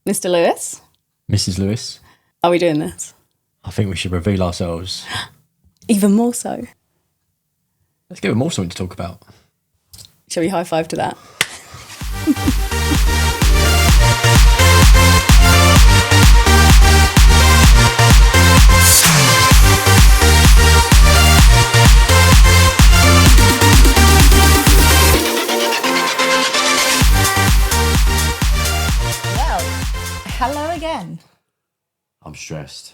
Mr. Lewis, Mrs. Lewis, are we doing this? I think we should reveal ourselves. Even more so. Let's give them more something to talk about. Shall we high five to that? Well, hello again. I'm stressed.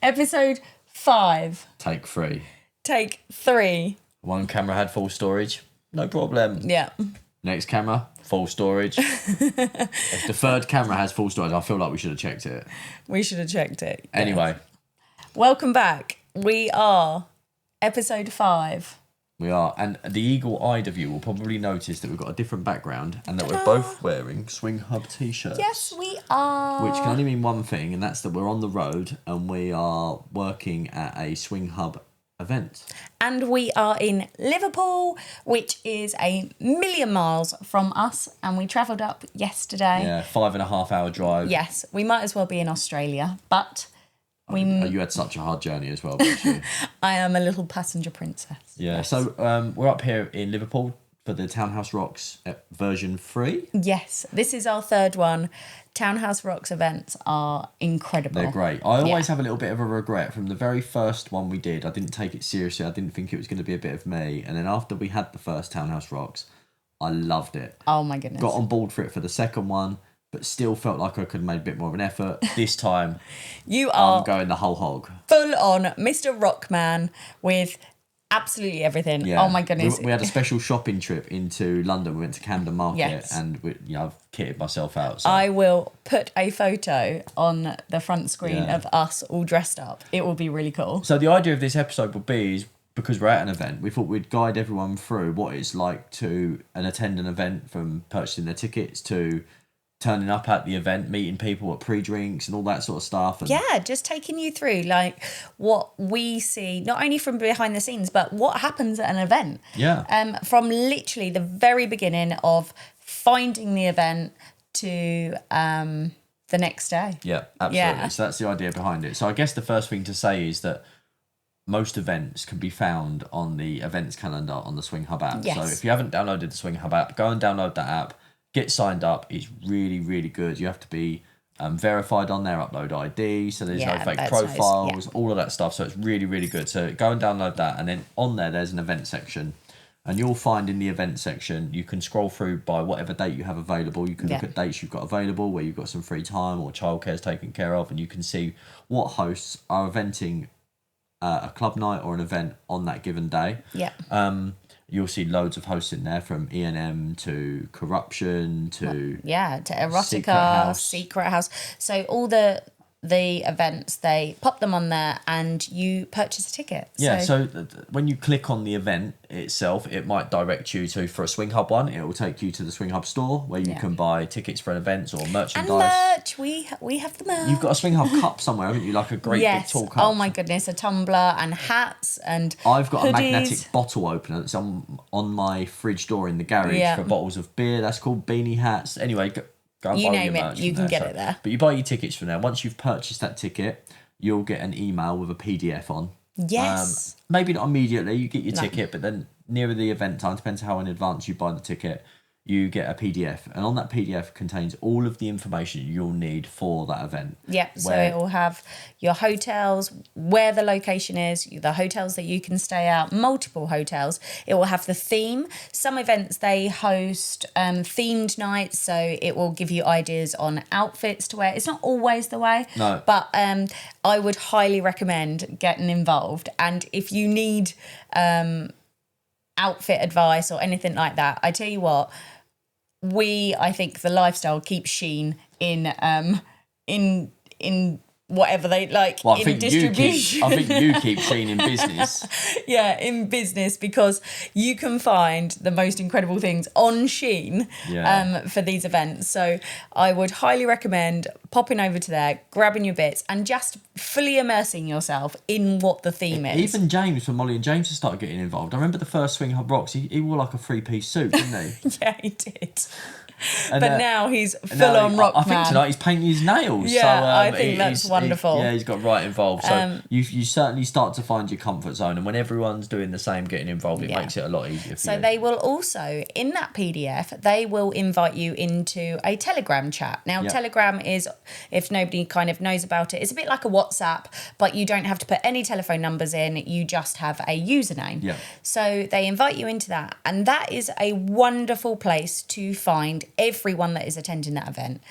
Episode 5. Take 3. Take 3. One camera had full storage. No problem. Yeah. Next camera, full storage. If the third camera has full storage, I feel like we should have checked it. We should have checked it. Anyway. Welcome back. We are episode 5. We are. And the eagle-eyed of you will probably notice that we've got a different background and that we're both wearing Swinghub t-shirts. Yes, we are. Which can only mean one thing, and that's that we're on the road and we are working at a Swinghub event. And we are in Liverpool, which is 1,000,000 miles from us. And we travelled up yesterday. Yeah, 5.5 hour drive. Yes, we might as well be in Australia, but You had such a hard journey as well, didn't you? I am a little passenger princess. Yeah, Yes. so we're up here in Liverpool for the Townhouse Rocks version 3. Yes, this is our third one. Townhouse Rocks events are incredible. They're great. I always have a little bit of a regret from the very first one we did. I didn't take it seriously. I didn't think it was going to be a bit of me. And then after we had the first Townhouse Rocks, I loved it. Oh my goodness. Got on board for it for the second one, but still felt like I could have made a bit more of an effort. This time, You are I'm going the whole hog. full on Mr. Rockman with absolutely everything. Yeah. Oh my goodness. We had a special shopping trip into London. We went to Camden Market Yes. and I've kitted myself out. So. I will put a photo on the front screen Yeah. of us all dressed up. It will be really cool. So the idea of this episode would be is because we're at an event, we thought we'd guide everyone through what it's like to attend an event, from purchasing their tickets to turning up at the event, meeting people at pre-drinks and all that sort of stuff. And Yeah, just taking you through like what we see, not only from behind the scenes, but what happens at an event. Yeah. From literally the very beginning of finding the event to the next day. Yeah, absolutely. Yeah. So that's the idea behind it. So I guess the first thing to say is that most events can be found on the events calendar on the Swinghub app. Yes. So if you haven't downloaded the Swinghub app, go and download that app. Get signed up. It's really, really good. You have to be verified on there, upload ID, so there's no Yeah, fake that's nice, profiles, yeah. all of that stuff. So it's really, really good. So go and download that. And then on there's an event section. And you'll find in the event section, you can scroll through by whatever date you have available. You can look Yeah. at dates you've got available, where you've got some free time or childcare's taken care of. And you can see what hosts are eventing a club night or an event on that given day. Yeah. You'll see loads of hosts in there, from E&M to Corruption to Yeah, to Erotica, Secret House. So all the events, they pop them on there and you purchase a ticket. Yeah, so when you click on the event itself, it might direct you to, for a Swinghub one, it will take you to the Swinghub store where you can buy tickets for events or merchandise. And merch, we have the merch. You've got a Swinghub cup somewhere, haven't you? Like a great big tall cup. Oh my goodness, a tumbler and hats and I've got hoodies. a magnetic bottle opener that's on my fridge door in the garage for bottles of beer. That's called beanie hats. Anyway, go and You buy name your it, merch you from can get it there. But you buy your tickets from there. Once you've purchased that ticket, you'll get an email with a PDF on. Yes. Maybe not immediately, you get your ticket, but then nearer the event time, depends how in advance you buy the ticket, you get a PDF. And on that PDF contains all of the information you'll need for that event. Yep, so it will have your hotels, where the location is, the hotels that you can stay at, multiple hotels. It will have the theme. Some events, they host themed nights, so it will give you ideas on outfits to wear. It's not always the way, No. but I would highly recommend getting involved. And if you need outfit advice or anything like that, I tell you what, I think the lifestyle keeps Sheen in whatever they like Well, I in think distribution. I think you keep Sheen in business. Yeah, in business, because you can find the most incredible things on Sheen for these events. So I would highly recommend popping over to there, grabbing your bits and just fully immersing yourself in what the theme is. Even James from Molly and James has started getting involved. I remember the first Swinghub Rocks, he wore like a 3-piece suit, didn't he? Yeah, he did. But now he's full on rock I think man. tonight he's painting his nails. Yeah, so, I think that's wonderful. He's got right involved. So you certainly start to find your comfort zone, and when everyone's doing the same, getting involved, it makes it a lot easier for you. So they will also, in that PDF, they will invite you into a Telegram chat. Now, Telegram is, if nobody kind of knows about it, it's a bit like a WhatsApp, but you don't have to put any telephone numbers in. You just have a username. Yeah. So they invite you into that, and that is a wonderful place to find everyone that is attending that event.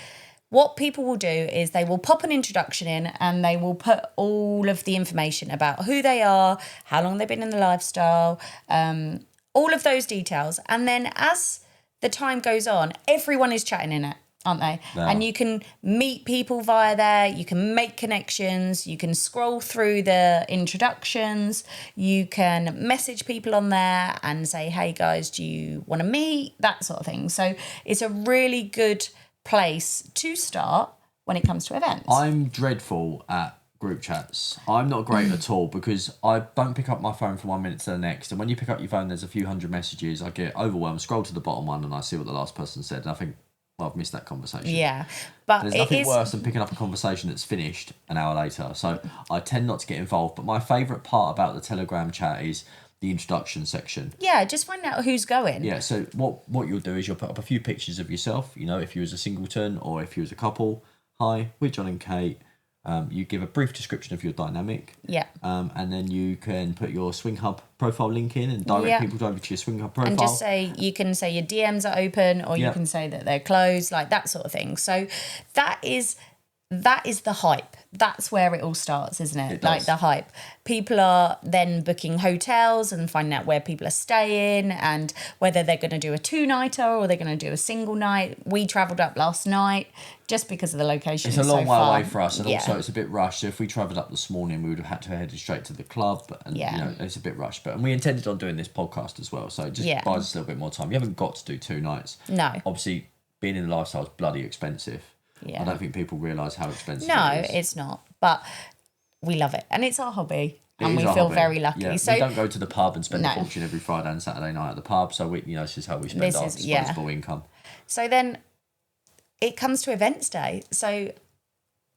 What people will do is they will pop an introduction in and they will put all of the information about who they are, how long they've been in the lifestyle, all of those details. And then as the time goes on, everyone is chatting in it, aren't they? Yeah. And you can meet people via there, you can make connections, you can scroll through the introductions, you can message people on there and say, hey guys, do you want to meet? That sort of thing. So it's a really good place to start when it comes to events. I'm dreadful at group chats. I'm not great at all because I don't pick up my phone from 1 minute to the next. And when you pick up your phone, there's a few hundred messages. I get overwhelmed, scroll to the bottom one and I see what the last person said. And I think, well, I've missed that conversation. Yeah. But there's nothing worse than picking up a conversation that's finished an hour later. So I tend not to get involved. But my favourite part about the Telegram chat is the introduction section. Yeah, just find out who's going. Yeah, so what you'll do is you'll put up a few pictures of yourself, you know, if you was a singleton or if you was a couple. Hi, we're John and Kate. You give a brief description of your dynamic. Yeah. And then you can put your Swinghub profile link in and direct people over to your Swinghub profile. And just say, you can say your DMs are open or you can say that they're closed, like that sort of thing. So that is the hype. That's where it all starts, isn't it? Like the hype. People are then booking hotels and finding out where people are staying and whether they're going to do a 2-nighter or they're going to do a single night. We travelled up last night just because of the location. It's a long way away for us, and also it's a bit rushed. So if we travelled up this morning, we would have had to head straight to the club, and you know, it's a bit rushed. And we intended on doing this podcast as well, so it just buys us a little bit more time. You haven't got to do 2 nights. No. Obviously, being in the lifestyle is bloody expensive. Yeah. I don't think people realise how expensive it is. No, it's not. But we love it. And it's our hobby. And we feel very lucky. Yeah. So we don't go to the pub and spend a fortune every Friday and Saturday night at the pub. So this is how we spend our disposable income. So then it comes to events day. So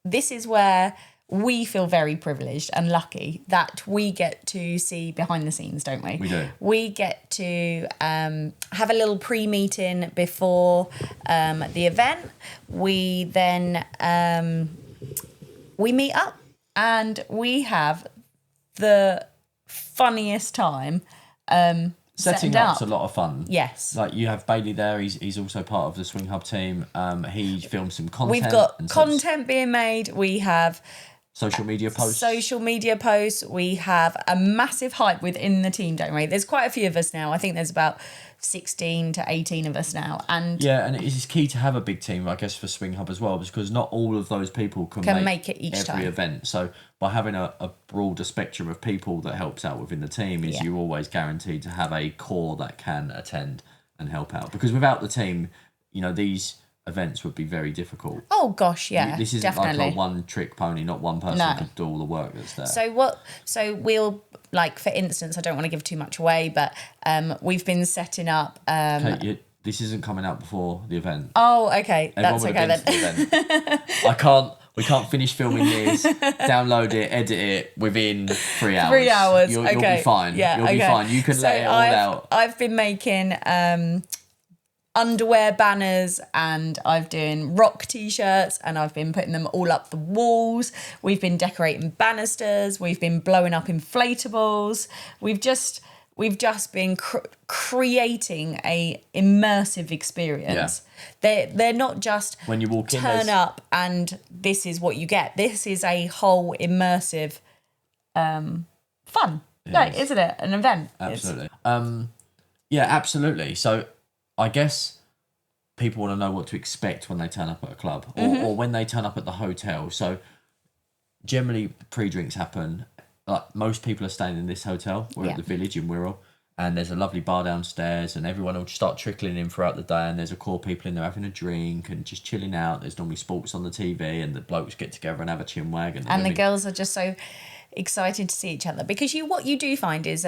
this is where we feel very privileged and lucky that we get to see behind the scenes, don't we? We do. We get to have a little pre-meeting before the event. We then we meet up and we have the funniest time setting up's a lot of fun. Yes. Like you have Bailey there, he's also part of the Swinghub team. He films some content. We've got content being made. We have social media posts. We have a massive hype within the team, don't we? There's quite a few of us now. I think there's about 16 to 18 of us now. And it is key to have a big team, I guess, for Swinghub as well, because not all of those people can make it each every event. So by having a broader spectrum of people that helps out within the team is you're always guaranteed to have a core that can attend and help out. Because without the team, you know, these events would be very difficult. Oh gosh, yeah. This isn't like a one trick pony, not one person could do all the work that's there. So we'll, like, for instance, I don't want to give too much away, but we've been setting up Kate, this isn't coming out before the event. Oh, okay. Everyone That's okay then. The we can't finish filming this, download it, edit it within 3 hours. 3 hours. You'll be fine. Yeah, you'll be fine. You can let it all out. I've been making underwear banners and I've doing rock t-shirts and I've been putting them all up the walls. We've been decorating banisters. We've been blowing up inflatables. We've just been creating a immersive experience. They're not just when you walk in, turn up and this is what you get. This is a whole immersive fun. Like, isn't it? An event. Absolutely. Absolutely. So I guess people want to know what to expect when they turn up at a club or when they turn up at the hotel. So generally pre-drinks happen. Like most people are staying in this hotel. We're at the Village in Wirral, and there's a lovely bar downstairs and everyone will start trickling in throughout the day, and there's a core people in there having a drink and just chilling out. There's normally sports on the TV and the blokes get together and have a chinwag. And the girls are just so excited to see each other because what you do find is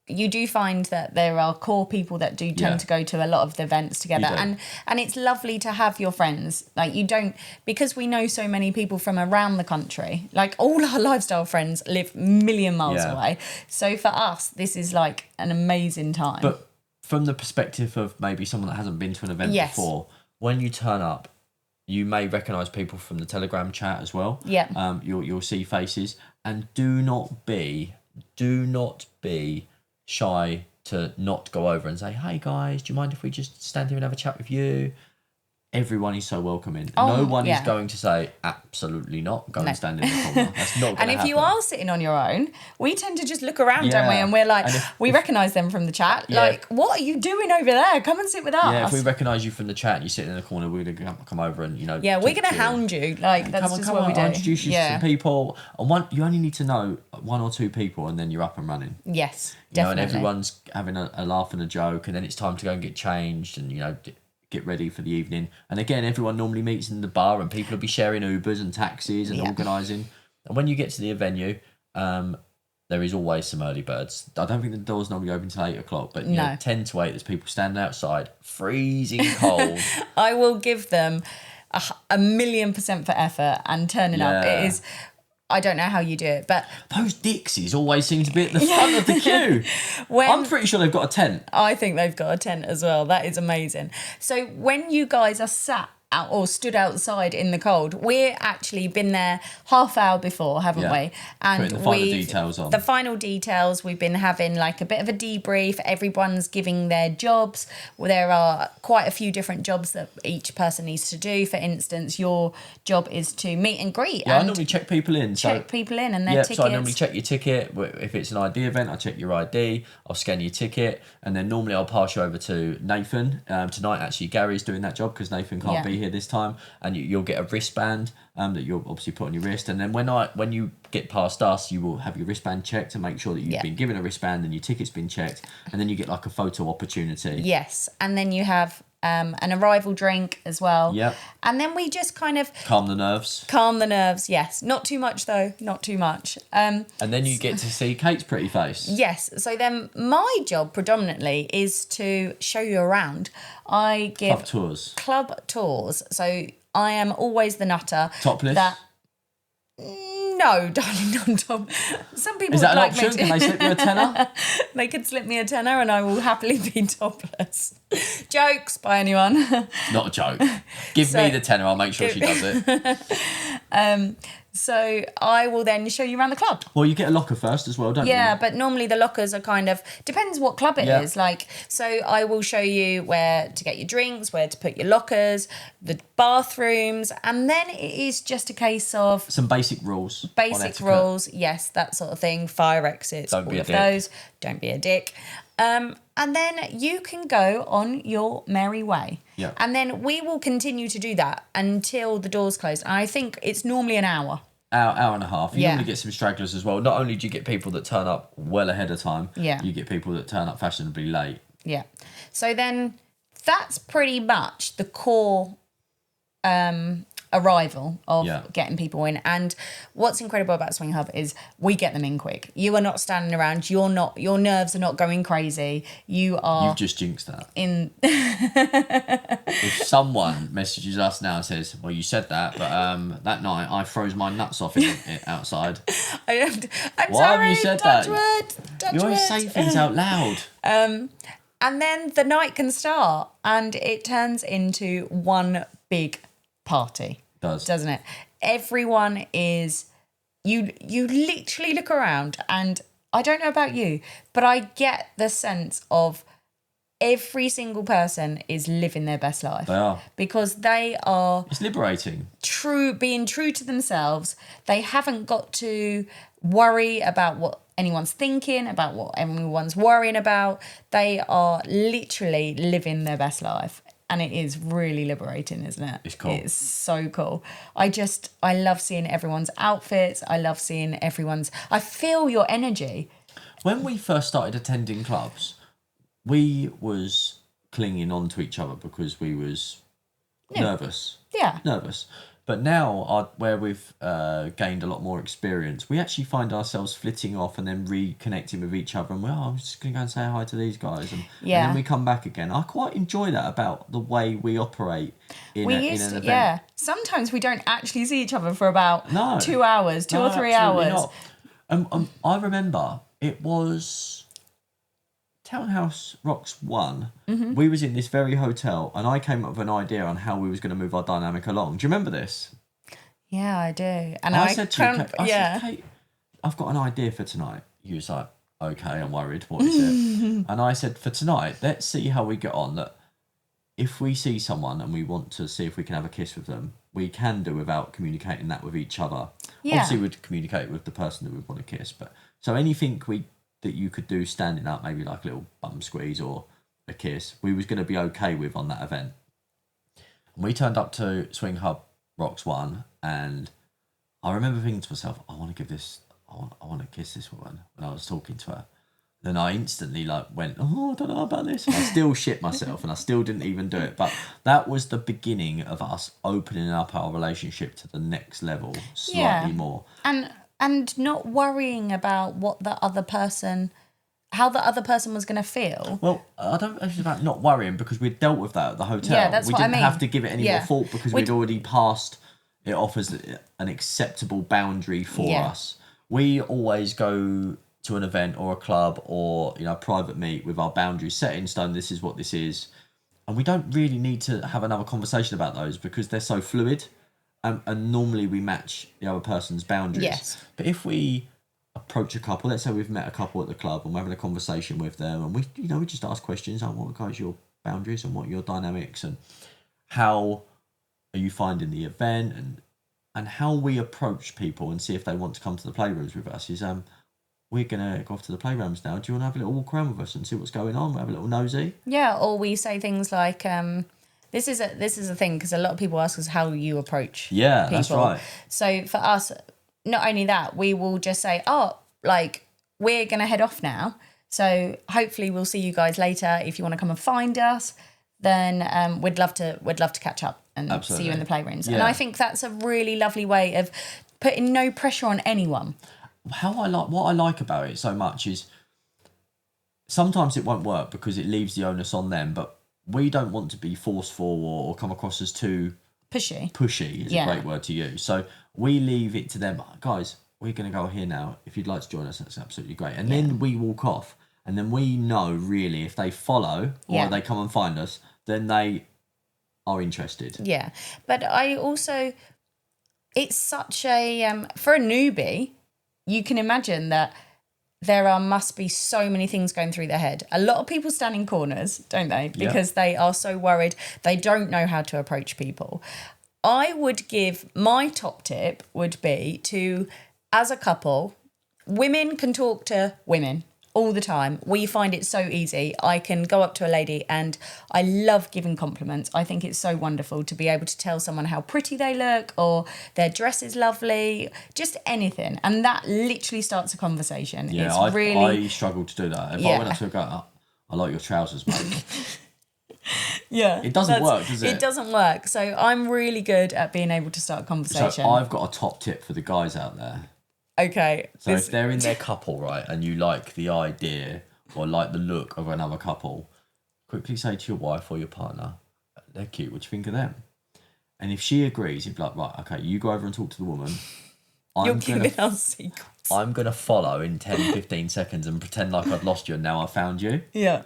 you do find that there are core people that do tend to go to a lot of the events together, and it's lovely to have your friends. Like, you don't, because we know so many people from around the country, like all our lifestyle friends live a million miles away, so for us this is like an amazing time. But from the perspective of maybe someone that hasn't been to an event before, when you turn up, you may recognise people from the Telegram chat as well. Yeah. You'll see faces, and do not be shy to not go over and say, "Hey guys, do you mind if we just stand here and have a chat with you?" Everyone is so welcoming. No one is going to say, absolutely not, go and stand in the corner. That's not going to happen. And if you are sitting on your own, we tend to just look around, don't we? And we're like, we recognise them from the chat. Like, what are you doing over there? Come and sit with us. Yeah, if we recognise you from the chat and you're sitting in the corner, we're going to come over and, you know. Yeah, we're going to hound you. Like, that's just what we do. I'll introduce you to some people. And you only need to know one or two people, and then you're up and running. Yes, definitely. You know, and everyone's having a laugh and a joke, and then it's time to go and get changed and, you know, get ready for the evening. And again, everyone normally meets in the bar, and people will be sharing Ubers and taxis and organising. And when you get to the venue, there is always some early birds. I don't think the doors normally open till 8 o'clock, but you know, 10 to 8, there's people standing outside, freezing cold. I will give them 1,000,000% for effort and turning up. It is. I don't know how you do it, but those Dixies always seem to be at the front of the queue. I'm pretty sure they've got a tent. I think they've got a tent as well. That is amazing. So when you guys are sat out or stood outside in the cold, we're actually been there half hour before, haven't we? And putting the final details on. The final details, we've been having like a bit of a debrief. Everyone's giving their jobs. Well, there are quite a few different jobs that each person needs to do. For instance, your job is to meet and greet. Yeah, I normally check people in. Check people in and their tickets. So I normally check your ticket. If it's an ID event, I check your ID. I'll scan your ticket, and then normally I'll pass you over to Nathan. Tonight, actually, Gary's doing that job because Nathan can't be here this time, and you'll get a wristband that you'll obviously put on your wrist, and then when you get past us, you will have your wristband checked to make sure that you've been given a wristband and your ticket's been checked, and then you get like a photo opportunity. Yes, and then you have an arrival drink as well. Yep. And then we just kind of calm the nerves. Yes, not too much though, not too much. And then you get to see Kate's pretty face. Yes, so then my job predominantly is to show you around. I give club tours. So I am always the nutter. Topless? No, darling, not top. Some people is that an like option? Can they slip you a tenner? They could slip me a tenner, and I will happily be topless. Jokes by anyone? Not a joke. Give me the tenner. I'll make sure she does it. So I will then show you around the club. Well, you get a locker first as well, don't you? Yeah, but normally the lockers are kind of, depends what club it is. Like, so I will show you where to get your drinks, where to put your lockers, the bathrooms, and then it is just a case of some basic rules. Basic rules, yes, that sort of thing. Fire exits, all of those. Don't be a dick. And then you can go on your merry way. Yeah. And then we will continue to do that until the doors close. And I think it's normally an hour. Hour and a half. You normally get some stragglers as well. Not only do you get people that turn up well ahead of time, you get people that turn up fashionably late. Yeah. So then that's pretty much the core arrival of getting people in. And what's incredible about Swinghub is we get them in quick. You are not standing around. Your nerves are not going crazy. You've just jinxed that. If someone messages us now and says, well, you said that, but that night I froze my nuts off outside. I'm Why sorry, have you said touch that? Touch you always say things out loud. And then the night can start and it turns into one big party. Doesn't it? Everyone is, you literally look around, and I don't know about you, but I get the sense of every single person is living their best life. They are. Because they are... It's liberating. Being true to themselves. They haven't got to worry about what anyone's thinking, about what everyone's worrying about. They are literally living their best life. And it is really liberating, isn't it? It's cool. It's so cool. I love seeing everyone's outfits. I love seeing I feel your energy. When we first started attending clubs, we was clinging on to each other because we was nervous. Yeah. Nervous. But now, where we've gained a lot more experience, we actually find ourselves flitting off and then reconnecting with each other. And I'm just going to go and say hi to these guys. And then we come back again. I quite enjoy that about the way we operate in an event. Yeah. Sometimes we don't actually see each other for about 2 hours, two or 3 absolutely hours. Not. I remember it was Townhouse Rocks 1. Mm-hmm. We was in this very hotel and I came up with an idea on how we was going to move our dynamic along. Do you remember this? Yeah, I do. And I said to you, I said, Kate, I've got an idea for tonight. You was like, okay, I'm worried. What is it? And I said, for tonight, let's see how we get on. That if we see someone and we want to see if we can have a kiss with them, we can do without communicating that with each other. Yeah. Obviously, we'd communicate with the person that we want to kiss. But so anything that you could do standing up, maybe like a little bum squeeze or a kiss, we was going to be okay with on that event. And we turned up to Swinghub Rocks 1, and I remember thinking to myself, I want to kiss this woman when I was talking to her. Then I instantly went, I don't know about this. And I still shit myself and I still didn't even do it. But that was the beginning of us opening up our relationship to the next level slightly more. And not worrying about how the other person was going to feel. Well, I don't know if it's about not worrying because we'd dealt with that at the hotel. Yeah, that's what I mean. We didn't have to give it any more thought because we'd already passed it off as an acceptable boundary for us. We always go to an event or a club or a private meet with our boundaries set in stone. This is what this is. And we don't really need to have another conversation about those because they're so fluid. And normally we match the other person's boundaries. Yes. But if we approach a couple, let's say we've met a couple at the club and we're having a conversation with them and we just ask questions like, what guys your boundaries and what are your dynamics and how are you finding the event and how we approach people and see if they want to come to the playrooms with us is we're going to go off to the playrooms now. Do you want to have a little walk around with us and see what's going on? We'll have a little nosy. Yeah, or we say things like, this is a thing, because a lot of people ask us how you approach people. That's right. So for us, not only that, we will just say, we're going to head off now. So hopefully we'll see you guys later. If you want to come and find us, then we'd love to catch up and see you in the playrooms. Yeah. And I think that's a really lovely way of putting no pressure on anyone. What I like about it so much is sometimes it won't work because it leaves the onus on them, but we don't want to be forceful or come across as too pushy. Pushy is a great word to use. So we leave it to them. Guys, we're going to go here now. If you'd like to join us, that's absolutely great. And then we walk off. And then we know really if they follow or they come and find us, then they are interested. Yeah. But I also, it's such a, for a newbie, you can imagine that must be so many things going through their head. A lot of people stand in corners, don't they? Because they are so worried. They don't know how to approach people. I would give, my top tip would be to, as a couple, women can talk to women all the time. We find it so easy. I can go up to a lady and I love giving compliments. I think it's so wonderful to be able to tell someone how pretty they look or their dress is lovely, just anything. And that literally starts a conversation. Yeah, I struggle to do that. If I went up to a girl, I like your trousers, mate. Yeah. It doesn't work, does it? It doesn't work. So I'm really good at being able to start a conversation. So I've got a top tip for the guys out there. Okay. So if they're in their couple, right, and you like the idea or like the look of another couple, quickly say to your wife or your partner, they're cute, what do you think of them? And if she agrees, you'd be like, right, okay, you go over and talk to the woman. You're giving our secrets. I'm going to follow in 10, 15 seconds and pretend like I've lost you and now I found you. Yeah.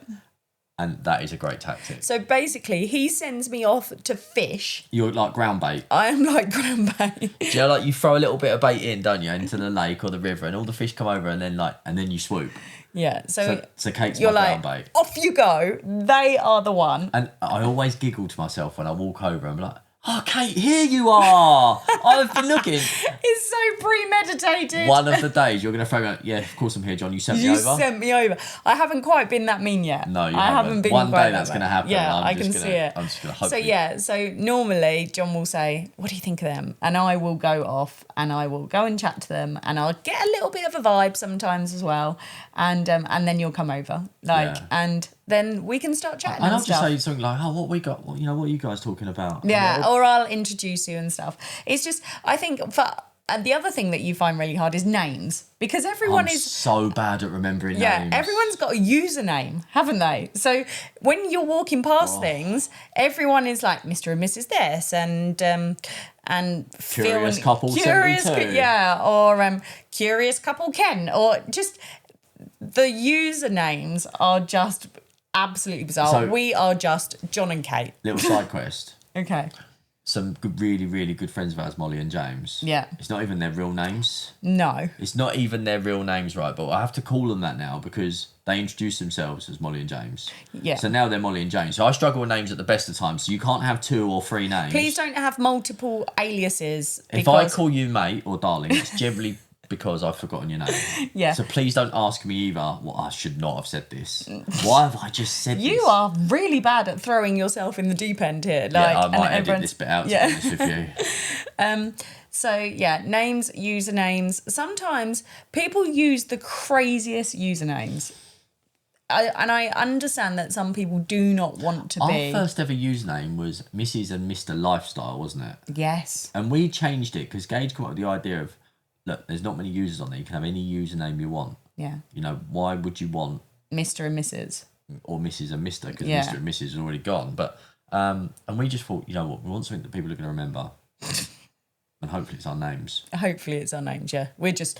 And that is a great tactic. So basically, he sends me off to fish. You're like ground bait. I am like ground bait. Do you know, like you throw a little bit of bait in, don't you, into the lake or the river, and all the fish come over, and then you swoop. Yeah. So Kate's you're my like, ground bait. Off you go. They are the one. And I always giggle to myself when I walk over. I'm like, oh, Kate, here you are. I've been looking. It's so premeditated. One of the days you're going to throw out, yeah, of course I'm here, John. You sent me You over. sent me over. I haven't quite been that mean yet. No, you I haven't been One quite day that's going to happen. Yeah, I'm I just can gonna, see it. I'm just going to hope. So normally John will say, "What do you think of them?" And I will go off and I will go and chat to them, and I'll get a little bit of a vibe sometimes as well, and then you'll come over, and then we can start chatting. And I'll stuff. just say something like, "Oh, what we got? What are you guys talking about?" Yeah, or I'll introduce you and stuff. It's just, I think, and the other thing that you find really hard is names, because everyone is so bad at remembering names. Everyone's got a username, haven't they? So when you're walking past things, everyone is like Mr. and Mrs. this, and Curious Couple 72. or Curious Couple Ken, or just the usernames are just absolutely bizarre. So- We are just John and Kate. Little side quest. Okay. Some really, really good friends of ours, Molly and James. Yeah. It's not even their real names. No. It's not even their real names, right? But I have to call them that now because they introduce themselves as Molly and James. Yeah. So now they're Molly and James. So I struggle with names at the best of times. So you can't have 2 or 3 names. Please don't have multiple aliases. If I call you mate or darling, it's generally because I've forgotten your name. Yeah. So please don't ask me either. Well, I should not have said this. Why have I just said this? You are really bad at throwing yourself in the deep end here. I might edit this bit out, to be honest with you. So, names, usernames. Sometimes people use the craziest usernames. I understand that some people do not want to be. Our first ever username was Mrs. and Mr. Lifestyle, wasn't it? Yes. And we changed it because Gage came up with the idea of, look, there's not many users on there. You can have any username you want. Yeah. You know, why would you want Mr. and Mrs. or Mrs. and Mr. Because Yeah. Mr. and Mrs. is already gone. But and we just thought, you know what, we want something that people are going to remember, and hopefully it's our names. Hopefully it's our names, yeah. We're just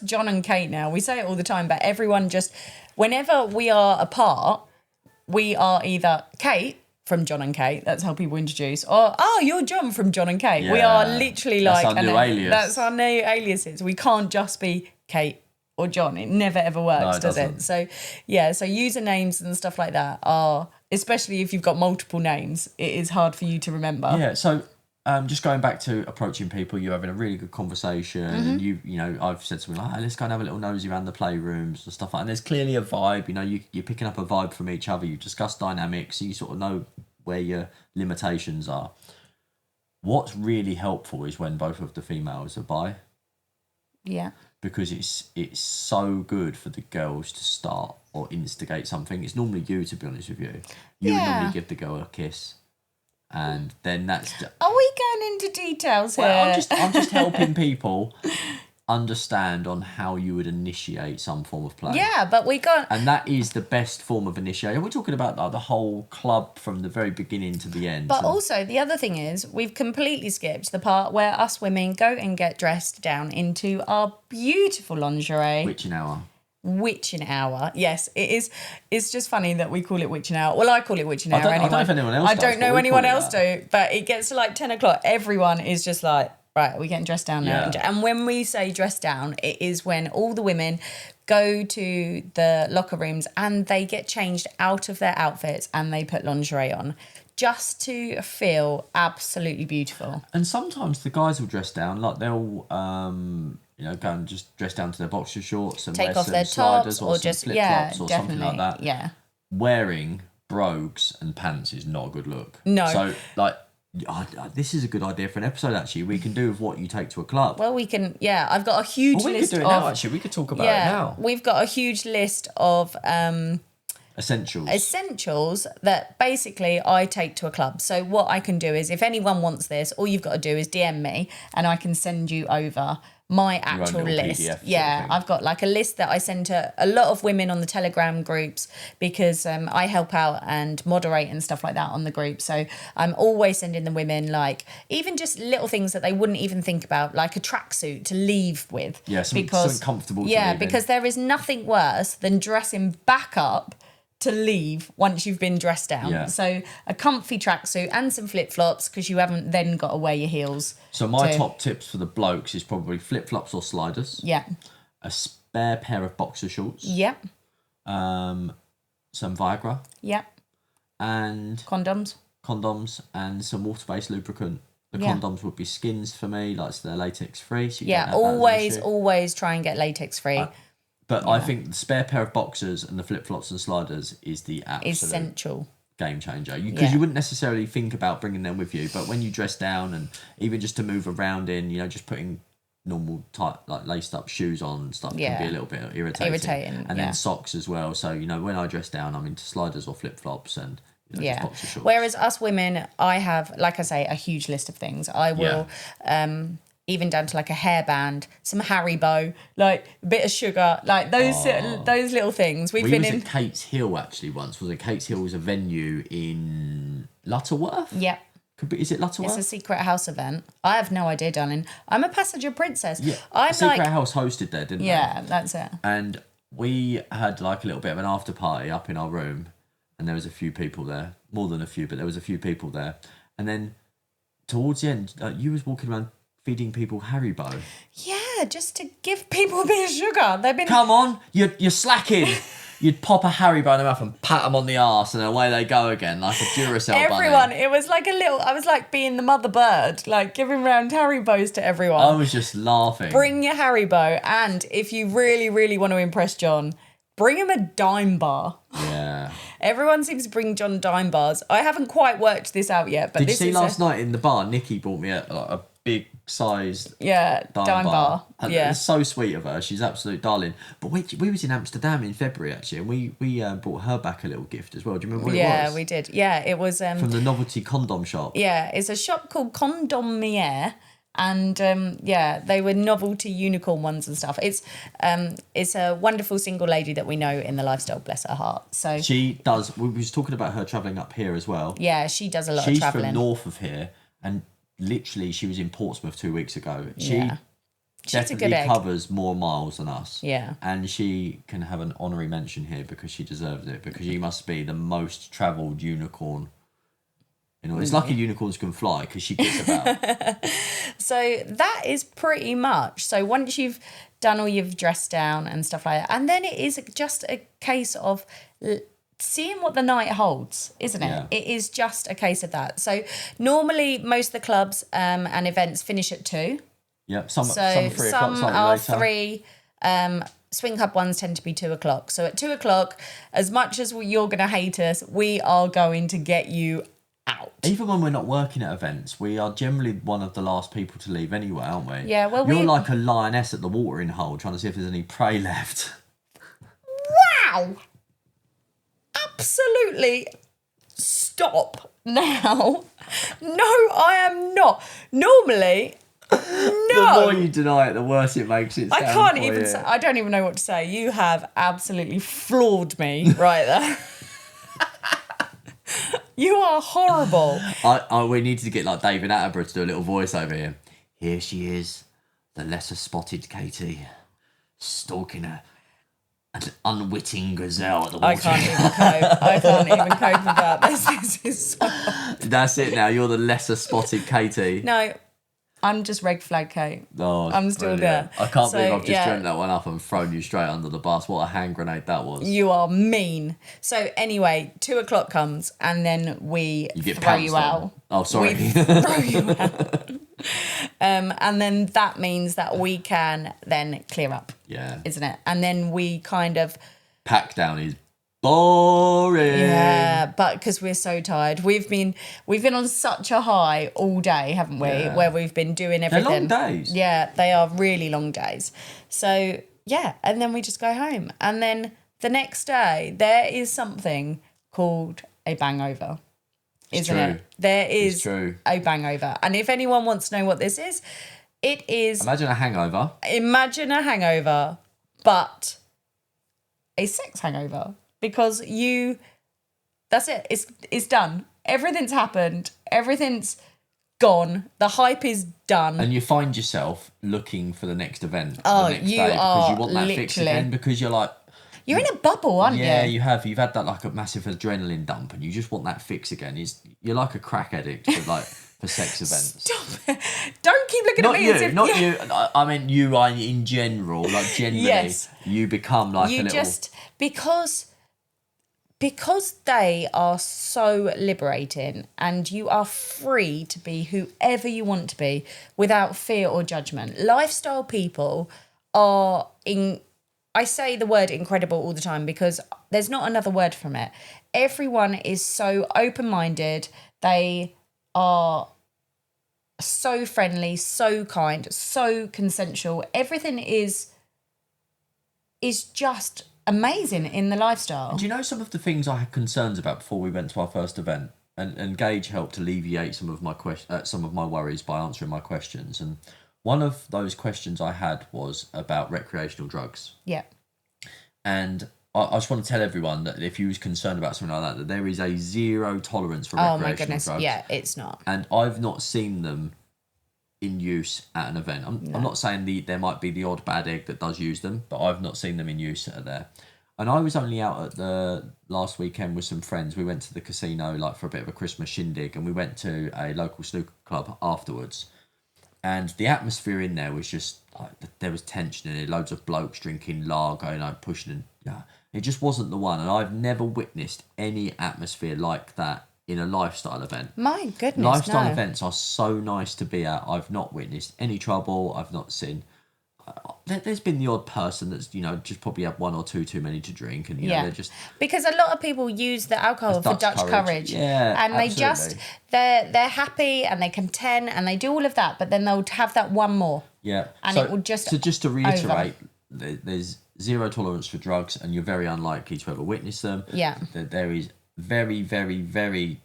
John and Kate now. We say it all the time, but everyone just, whenever we are apart, we are either Kate from John and Kate, that's how people introduce, or, oh, you're John from John and Kate. We are literally That's like... our new alias. That's our new aliases. We can't just be Kate or John. It never ever works, does it? So, so usernames and stuff like that are, especially if you've got multiple names, it is hard for you to remember. Yeah, so just going back to approaching people, you're having a really good conversation, and you know, I've said something like, let's go and have a little nosy around the playrooms and stuff like that. And there's clearly a vibe, you know, you're picking up a vibe from each other, you discuss dynamics, you sort of know where your limitations are. What's really helpful is when both of the females are bi. Yeah. Because it's so good for the girls to start or instigate something. It's normally you, to be honest with you. You would normally give the girl a kiss. And then that's... Are we going into details here? Well, I'm just helping people understand on how you would initiate some form of play. Yeah, but we got... And that is the best form of initiation. We're talking about like, the whole club from the very beginning to the end. But also, the other thing is, we've completely skipped the part where us women go and get dressed down into our beautiful lingerie. Witching hour. Witching hour. Yes, it is. It's just funny that we call it witching hour. Well, I call it witching hour I don't know if anyone else does, don't know but we anyone call it else do, but it gets to like 10 o'clock. Everyone is just like, right, we're getting dressed down now. Yeah. And when we say dressed down, it is when all the women go to the locker rooms and they get changed out of their outfits and they put lingerie on just to feel absolutely beautiful. And sometimes the guys will dress down, like they'll you know, go and just dress down to their boxer shorts and take wear off some their sliders tops or some just flip-flops or something like that. Yeah. Wearing brogues and pants is not a good look. No. So, like, this is a good idea for an episode, actually. We can do with what you take to a club. Well, we can, I've got a huge we list could do it of... now, actually. We could talk about it now. We've got a huge list of... essentials that basically I take to a club. So what I can do is, if anyone wants this, all you've got to do is DM me and I can send you over my actual list. PDF I've got like a list that I send to a lot of women on the Telegram groups because I help out and moderate and stuff like that on the group. So I'm always sending the women like even just little things that they wouldn't even think about, like a tracksuit to leave with. Yeah, something comfortable to leave in. Because there is nothing worse than dressing back up to leave once you've been dressed down. Yeah. So a comfy tracksuit and some flip-flops because you haven't then got to wear your heels. So my top tips for the blokes is probably flip-flops or sliders. Yeah. A spare pair of boxer shorts. Yeah. Some Viagra. Yeah. And condoms and some water-based lubricant. The Yeah. condoms would be skins for me, like so they're latex free. So you Yeah, don't have that as an issue. always try and get latex free. But I think the spare pair of boxers and the flip flops and sliders is the absolute Essential. game changer. Because you wouldn't necessarily think about bringing them with you, but when you dress down and even just to move around in, just putting normal tight like laced up shoes on and stuff can be a little bit irritating. And then socks as well. So when I dress down, I'm into sliders or flip flops and just boxer shorts. Whereas us women, I have, like I say, a huge list of things. I will even down to like a hairband, some Haribo, like a bit of sugar, like those little things. We was at Kate's Hill actually once. Was it Kate's Hill was a venue in Lutterworth? Yeah. Is it Lutterworth? It's a secret house event. I have no idea, darling. I'm a passenger princess. Yeah. I'm Secret House hosted there, didn't they? Yeah, that's it. And we had like a little bit of an after party up in our room, and there was a few people there, more than a few, but there was a few people there. And then towards the end, you was walking around feeding people Haribo. Yeah, just to give people a bit of sugar. They've been... Come on, you're slacking. You'd pop a Haribo in their mouth and pat them on the arse, and away they go again, like a Duracell Everyone, bunny. it was like I was like being the mother bird, like giving round Haribos to everyone. I was just laughing. Bring your Haribo, and if you really, really want to impress John, bring him a dime bar. Yeah. Everyone seems to bring John dime bars. I haven't quite worked this out yet, but Did you see last night in the bar, Nikki bought me a big sized dime bar. And yeah. it's so sweet of her. She's absolute darling. But we was in Amsterdam in February actually, and we brought her back a little gift as well. Do you remember what it was? Yeah, we did. Yeah, it was from the novelty condom shop. Yeah, it's a shop called Condomier. And they were novelty unicorn ones and stuff. It's a wonderful single lady that we know in the lifestyle, bless her heart. So she does. We was talking about her travelling up here as well. Yeah, she does a lot of travelling. She's from north of here, and literally she was in Portsmouth 2 weeks ago. She definitely covers more miles than us. Yeah, and she can have an honorary mention here because she deserves it. Because she must be the most travelled unicorn. It's lucky unicorns can fly because she gets about. So that is pretty much. So once you've done all your dress down and stuff like that, and then it is just a case of seeing what the night holds, isn't it? Yeah. It is just a case of that. So normally most of the clubs and events finish at 2. Yeah, some 3 o'clock, some slightly are later. 3. Swinghub ones tend to be 2 o'clock. So at 2 o'clock, as much as you're going to hate us, we are going to get you out. Even when we're not working at events, we are generally one of the last people to leave anyway, aren't we? Yeah, well, you're like a lioness at the watering hole trying to see if there's any prey left. Wow! Absolutely stop now. No, I am not. Normally, no. The more you deny it, the worse it makes it sound. I don't even know what to say. You have absolutely floored me right there. You are horrible. We need to get like David Attenborough to do a little voice over here. Here she is, the lesser spotted Katie, stalking an unwitting gazelle at the water. I can't even cope with that. This is so... That's it now. You're the lesser spotted Katie. No, I'm just red flag Kate. Oh, I'm still brilliant. there. I can't believe I've just dreamt that one up and thrown you straight under the bus. What a hand grenade that was. You are mean. So anyway, 2 o'clock comes and then we throw you out. Oh, sorry. We throw you out. And then that means that we can then clear up. Yeah. Isn't it? And then we kind of... Pack down is boring. Yeah, but because we're so tired. We've been on such a high all day, haven't we? Yeah. Where we've been doing everything. They're long days. Yeah, they are really long days. So, yeah, and then we just go home. And then the next day, there is something called a bangover. Isn't it? There is a bangover. And if anyone wants to know what this is, it is... Imagine a hangover. Imagine a hangover, but a sex hangover. Because that's it. It's done. Everything's happened. Everything's gone. The hype is done. And you find yourself looking for the next event Oh, the next you day because are you want that fix literally- again because you're like... You're in a bubble, aren't you? Yeah, you have. You've had that like a massive adrenaline dump and you just want that fix again. You're like a crack addict for sex events. Stop it. Don't keep looking at me as if... Not you. I mean you in general. Like generally, Yes. you become like a little... Because because they are so liberating and you are free to be whoever you want to be without fear or judgment. Lifestyle people are I say the word incredible all the time because there's not another word from it. Everyone is so open-minded. They are so friendly, so kind, so consensual. Everything is just amazing in the lifestyle. Do you know some of the things I had concerns about before we went to our first event? And Gage helped alleviate some of my worries by answering my questions. And one of those questions I had was about recreational drugs. Yeah. And I just want to tell everyone that if you was concerned about something like that there is a zero tolerance for recreational my goodness, drugs. yeah, it's not. And I've not seen them in use at an event. I'm not saying there might be the odd bad egg that does use them, but I've not seen them in use there. And I was only out at the last weekend with some friends. We went to the casino like for a bit of a Christmas shindig, and we went to a local snooker club afterwards. And the atmosphere in there was just like there was tension in it. Loads of blokes drinking lager, pushing and yeah. It just wasn't the one. And I've never witnessed any atmosphere like that in a lifestyle event. My goodness, Lifestyle events are so nice to be at. I've not witnessed any trouble. I've not seen. There's been the odd person that's just probably had one or two too many to drink, and they're just because a lot of people use the alcohol for Dutch courage, yeah, and absolutely. they're happy and they content and they do all of that, but then they'll have that one more, and it will just to reiterate, there's zero tolerance for drugs, and you're very unlikely to ever witness them. Yeah, there is very, very, very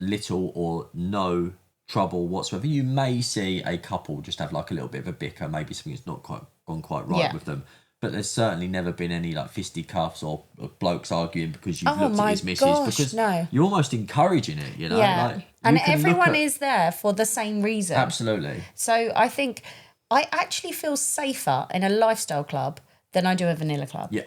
little or no trouble whatsoever. You may see a couple just have like a little bit of a bicker, maybe something's not gone quite right with them, but there's certainly never been any like fisticuffs or blokes arguing because you've looked at his missus, because you're almost encouraging it, and everyone is there for the same reason. Absolutely. So I think I actually feel safer in a lifestyle club than I do a vanilla club. Yeah,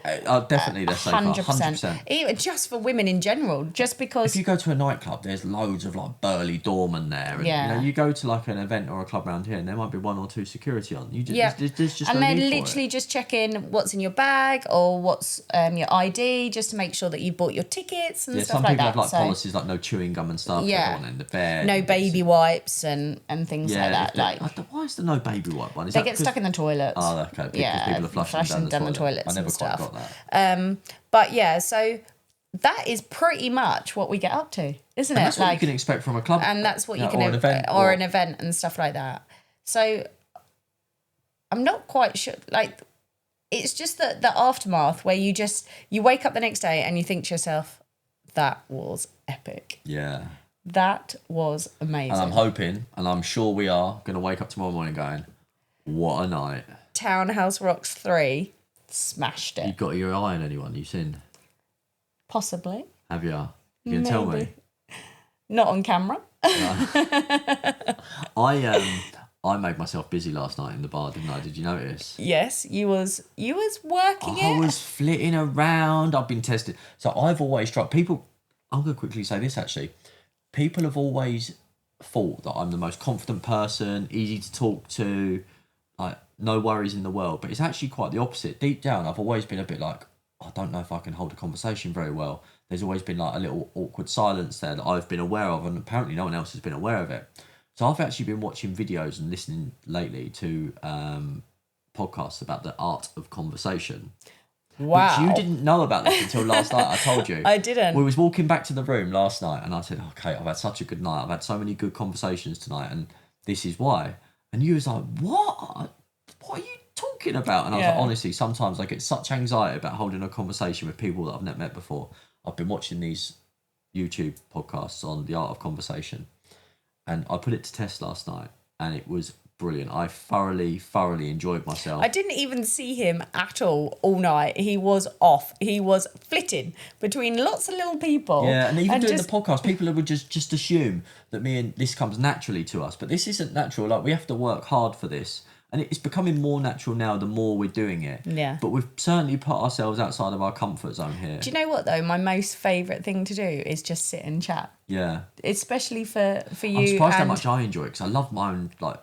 definitely they're safer. 100%. Even just for women in general, just because... If you go to a nightclub, there's loads of like burly doormen there. And, you go to like an event or a club around here and there might be one or two security on. There's just and no they're need literally for it. just checking what's in your bag or what's your ID, just to make sure that you bought your tickets and stuff like that. Some people have like policies like no chewing gum and stuff. Yeah. In the bed. No baby wipes and things like that. Why is there no baby wipe one? They get stuck in the toilets. Oh, okay. Because people are flushing down the toilet. I never quite got that. But yeah, so that is pretty much what we get up to, isn't it? That's what you can expect from a club, and that's what you can an event and stuff like that. So I'm not quite sure. Like, it's just the aftermath where you wake up the next day and you think to yourself, that was epic. Yeah, that was amazing. And I'm hoping, and I'm sure we are going to wake up tomorrow morning going, what a night! Townhouse Rocks 3. Smashed it. You've got your eye on anyone you've seen? Possibly. Have you? You can tell me. Not on camera. I made myself busy last night in the bar, didn't I? Did you notice? Yes, you was working it. I was flitting around. I've been tested. So I've always tried. People, I'm going to quickly say this actually. People have always thought that I'm the most confident person, easy to talk to, like no worries in the world, but it's actually quite the opposite. Deep down, I've always been a bit like, I don't know if I can hold a conversation very well. There's always been like a little awkward silence there that I've been aware of, and apparently no one else has been aware of it. So I've actually been watching videos and listening lately to podcasts about the art of conversation. Wow. Which you didn't know about this until last night. I told you. I didn't. We was walking back to the room last night and I said, okay, I've had such a good night. I've had so many good conversations tonight and this is why. And you was like, what? What are you talking about? And I was like, honestly, sometimes I get such anxiety about holding a conversation with people that I've never met before. I've been watching these YouTube podcasts on the art of conversation and I put it to test last night and it was brilliant. I thoroughly enjoyed myself. I didn't even see him at all night. He was off. He was flitting between lots of little people. Yeah, and even doing the podcast, people would just assume that this comes naturally to us, but this isn't natural. Like, we have to work hard for this. And it's becoming more natural now the more we're doing it. Yeah. But we've certainly put ourselves outside of our comfort zone here. Do you know what, though? My most favourite thing to do is just sit and chat. Yeah. Especially for you. I'm surprised how much I enjoy it because I love my own, like,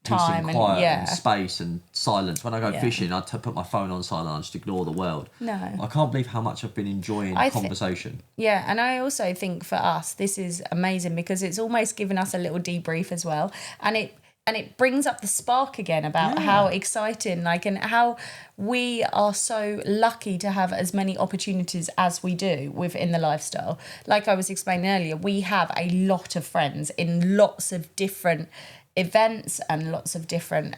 peace time and quiet and and space and silence. When I go Yeah. fishing, I put my phone on silent. I just ignore the world. No. I can't believe how much I've been enjoying conversation. Yeah, and I also think for us this is amazing because it's almost given us a little debrief as well, and it brings up the spark again about how exciting, like, and how we are so lucky to have as many opportunities as we do within the lifestyle. Like I was explaining earlier, we have a lot of friends in lots of different events and lots of different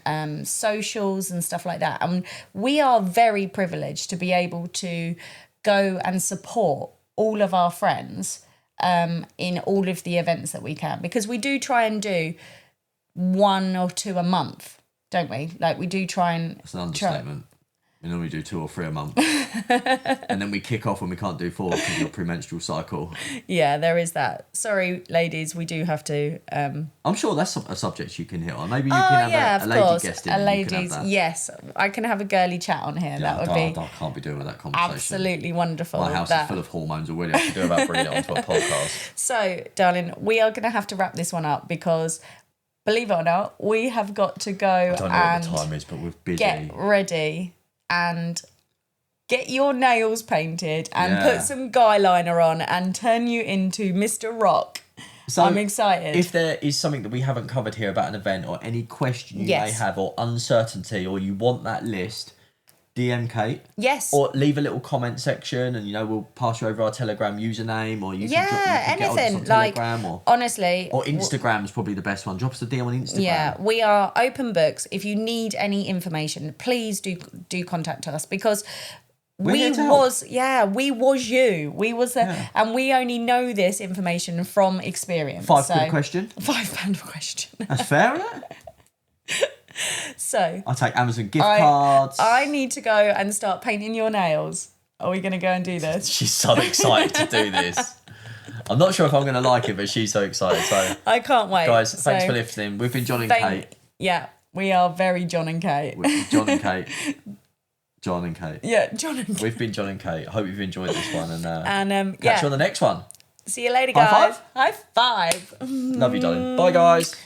socials and stuff like that. And we are very privileged to be able to go and support all of our friends in all of the events that we can, because we do try and do 1 or 2 a month, don't we? Like we do try and... That's an understatement. We normally do 2 or 3 a month. And then we kick off when we can't do 4 because of your premenstrual cycle. Yeah, there is that. Sorry, ladies, we do have to... I'm sure that's a subject you can hit on. Maybe you can have a lady guest in. A ladies, yes. I can have a girly chat on here. Yeah, that would be... I can't be doing with that conversation. Absolutely wonderful. My house is full of hormones already. I should do about bringing it onto a podcast. So, darling, we are going to have to wrap this one up because... Believe it or not, we have got to go I don't know what the time is, but we're busy. Get ready and get your nails painted and put some guy liner on and turn you into Mr. Rock. So I'm excited. If there is something that we haven't covered here about an event or any question you may have or uncertainty or you want that list, DM Kate. Yes. Or leave a little comment section and, we'll pass you over our Telegram username or you can anything. Get on Telegram or honestly. Or Instagram's probably the best one. Drop us a DM on Instagram. Yeah, we are open books. If you need any information, please do contact us because we was you. We was and we only know this information from experience. £5 a question. £5 a question. That's fair, isn't it? So I'll take Amazon gift cards. I need to go and start painting your nails. Are we going to go and do this? She's so excited to do this. I'm not sure if I'm going to like it, but she's so excited. So I can't wait. Guys, thanks for listening. We've been John and Kate. Yeah, we are very John and Kate. John and Kate. John and Kate. Yeah, John and Kate. We've been John and Kate. I hope you've enjoyed this one. And catch you on the next one. See you later, guys. High five. High five. Love you, darling. Bye, guys.